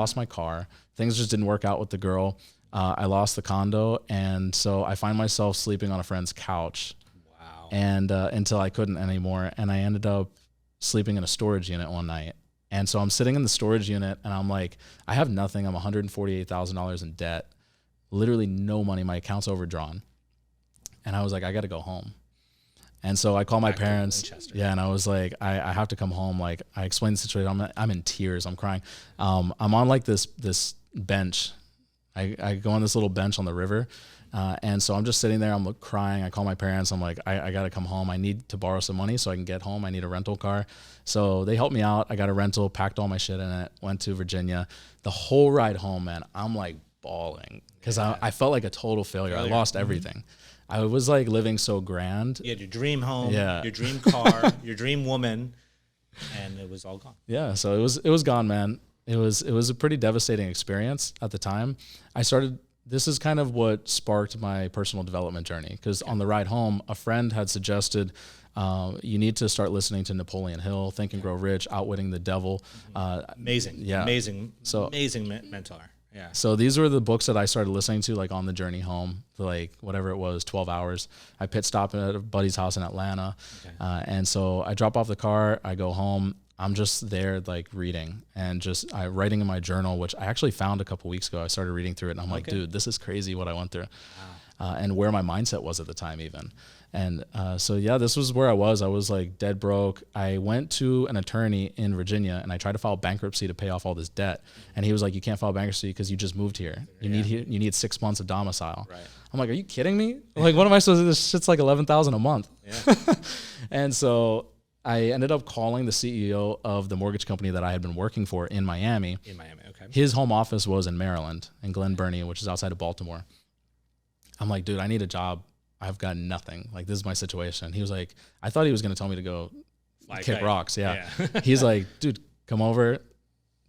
lost my car. Things just didn't work out with the girl. I lost the condo. And so I find myself sleeping on a friend's couch. Wow. And until I couldn't anymore. And I ended up sleeping in a storage unit one night. And so I'm sitting in the storage unit and I'm like, I have nothing. I'm $148,000 in debt. Literally no money. My account's overdrawn. And I was like, I got to go home. And so I called my parents. Yeah. And I was like, I have to come home. Like, I explained the situation. I'm in tears. I'm crying. I'm on like this bench. I go on this little bench on the river. And so I'm just sitting there. I'm crying. I call my parents. I'm like, I got to come home. I need to borrow some money so I can get home. I need a rental car. So they helped me out. I got a rental, packed all my shit in it, went to Virginia. The whole ride home, man, I'm like bawling because I felt like a total failure. I lost everything. I was like living so grand. You had your dream home, your dream car, your dream woman, and it was all gone. Yeah, so it was gone, man. It was a pretty devastating experience at the time. This is kind of what sparked my personal development journey, because on the ride home, a friend had suggested you need to start listening to Napoleon Hill, Think and Grow Rich, Outwitting the Devil. Amazing, yeah. amazing mentor. Yeah. So these were the books that I started listening to, like on the journey home, for like whatever it was, 12 hours. I pit stop at a buddy's house in Atlanta. Okay. And so I drop off the car, I go home. I'm just there like reading and just writing in my journal, which I actually found a couple weeks ago. I started reading through it and I'm like, dude, this is crazy what I went through. Wow. And where my mindset was at the time even. And so, yeah, this was where I was. I was like dead broke. I went to an attorney in Virginia and I tried to file bankruptcy to pay off all this debt. And he was like, you can't file bankruptcy because you just moved here. You need 6 months of domicile. Right. I'm like, are you kidding me? Like, what am I supposed to do? This shit's like $11,000 a month. Yeah. And so I ended up calling the CEO of the mortgage company that I had been working for in Miami. Okay. His home office was in Maryland, in Glen Burnie, which is outside of Baltimore. I'm like, dude, I need a job. I've got nothing. Like, this is my situation. He was like, I thought he was going to tell me to go kick rocks. Yeah. He's like, dude, come over,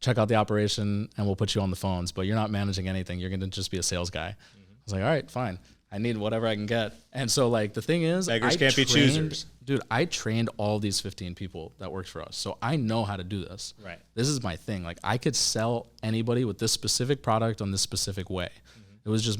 check out the operation, and we'll put you on the phones. But you're not managing anything. You're going to just be a sales guy. Mm-hmm. I was like, all right, fine. I need whatever I can get. And so, like, the thing is, beggars can't be choosers. Dude, I trained all these 15 people that worked for us. So I know how to do this. Right. This is my thing. Like, I could sell anybody with this specific product on this specific way. Mm-hmm. It was just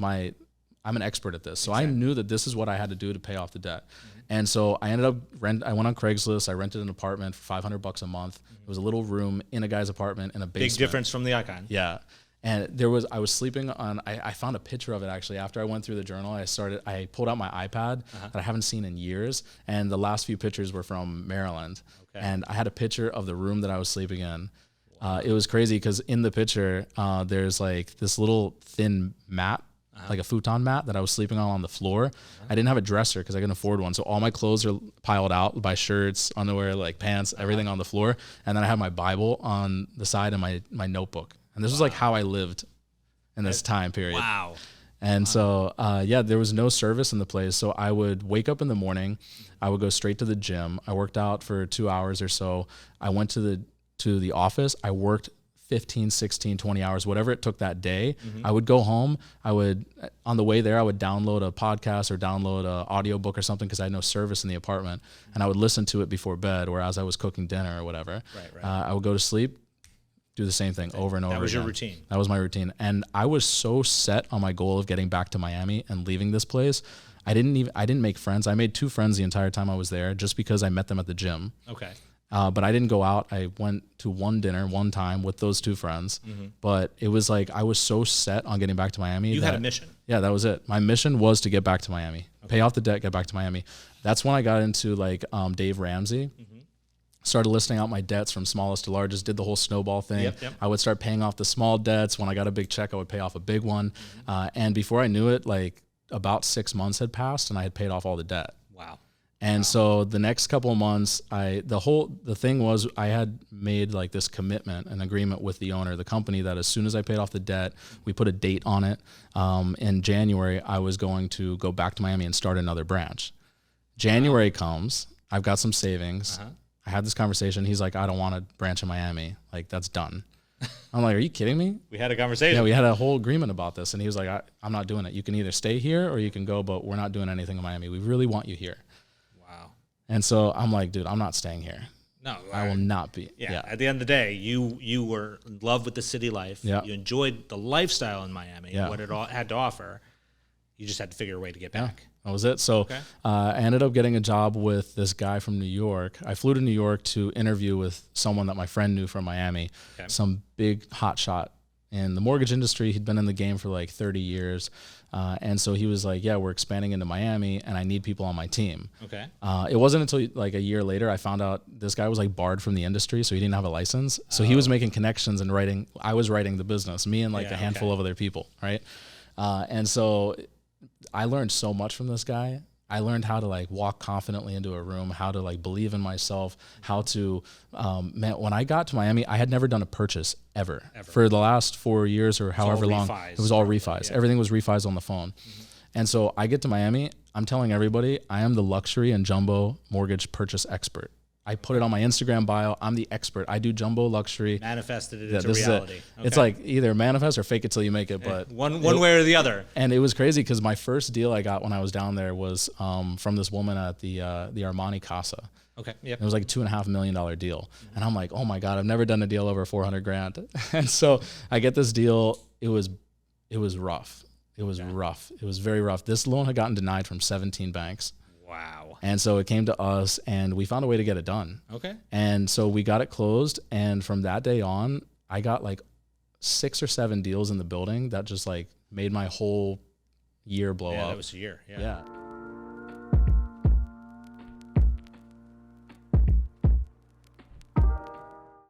I'm an expert at this. So I knew that this is what I had to do to pay off the debt. Mm-hmm. And so I ended up I went on Craigslist. I rented an apartment for $500 a month. Mm-hmm. It was a little room in a guy's apartment in a basement. Big difference from the Icon. Yeah. And I was sleeping on, I found a picture of it actually. After I went through the journal, I pulled out my iPad that I haven't seen in years. And the last few pictures were from Maryland. Okay. And I had a picture of the room that I was sleeping in. Wow. It was crazy because in the picture, there's like this little thin mat, like a futon mat that I was sleeping on the floor. I didn't have a dresser because I couldn't afford one. So all my clothes are piled out by shirts, underwear, like pants, everything on the floor. And then I have my Bible on the side and my notebook. And this was like how I lived in this time period. Wow. And so, there was no service in the place. So I would wake up in the morning. I would go straight to the gym. I worked out for 2 hours or so. I went to the office. I worked 15, 16, 20 hours, whatever it took that day. Mm-hmm. I would go home. On the way there, I would download a podcast or download an audiobook or something because I had no service in the apartment. And I would listen to it before bed or as I was cooking dinner or whatever. Right. I would go to sleep. Do the same thing over and over again. That was your routine. That was my routine. And I was so set on my goal of getting back to Miami and leaving this place. I didn't make friends. I made 2 friends the entire time I was there just because I met them at the gym. Okay. But I didn't go out. I went to one dinner one time with those 2 friends. Mm-hmm. But it was like I was so set on getting back to Miami. You had a mission. Yeah, that was it. My mission was to get back to Miami. Okay. Pay off the debt, get back to Miami. That's when I got into like Dave Ramsey. Mm-hmm. Started listing out my debts from smallest to largest, did the whole snowball thing. Yep. I would start paying off the small debts. When I got a big check, I would pay off a big one. Mm-hmm. And before I knew it, like about 6 months had passed and I had paid off all the debt. Wow. And so the next couple of months, the thing was I had made like this commitment, an agreement with the owner of the company that as soon as I paid off the debt, we put a date on it. In January, I was going to go back to Miami and start another branch. January comes, I've got some savings. Uh-huh. I had this conversation. He's like, I don't want a branch in Miami. Like, that's done. I'm like, are you kidding me? We had a conversation. Yeah, we had a whole agreement about this. And he was like, I'm not doing it. You can either stay here or you can go, but we're not doing anything in Miami. We really want you here. Wow. And so I'm like, dude, I'm not staying here. No, I will not be. Yeah. At the end of the day, you were in love with the city life. Yeah. You enjoyed the lifestyle in Miami, Yeah. what it all had to offer. You just had to figure a way to get back. That was it. So I ended up getting a job with this guy from New York. I flew to New York to interview with someone that my friend knew from Miami, some big hot shot in the mortgage industry. He'd been in the game for like 30 years. And so he was like, yeah, we're expanding into Miami and I need people on my team. Okay. It wasn't until like a year later I found out this guy was like barred from the industry, so he didn't have a license. So he was making connections and writing. I was writing the business, me and like a handful of other people, right? And so I learned so much from this guy. I learned how to like walk confidently into a room, how to like believe in myself, how to, man, when I got to Miami, I had never done a purchase ever. For the last 4 years or however long. It was all refis. Yeah. Everything was refis on the phone. And so I get to Miami, I'm telling everybody, I am the luxury and jumbo mortgage purchase expert. I put it on my Instagram bio. I'm the expert. I do jumbo luxury. Manifested it into reality. It's like either manifest or fake it till you make it. But one way or the other. And it was crazy because my first deal I got when I was down there was from this woman at the Armani Casa. Okay. Yep. It was like a $2.5 million deal. And I'm like, oh my God, I've never done a deal over 400 grand. And so I get this deal. It was rough. It was rough. It was very rough. This loan had gotten denied from 17 banks. Wow. And so it came to us and we found a way to get it done. Okay. And so we got it closed. And from that day on, I got like 6 or 7 deals in the building that just like made my whole year blow up. That was a year. Yeah.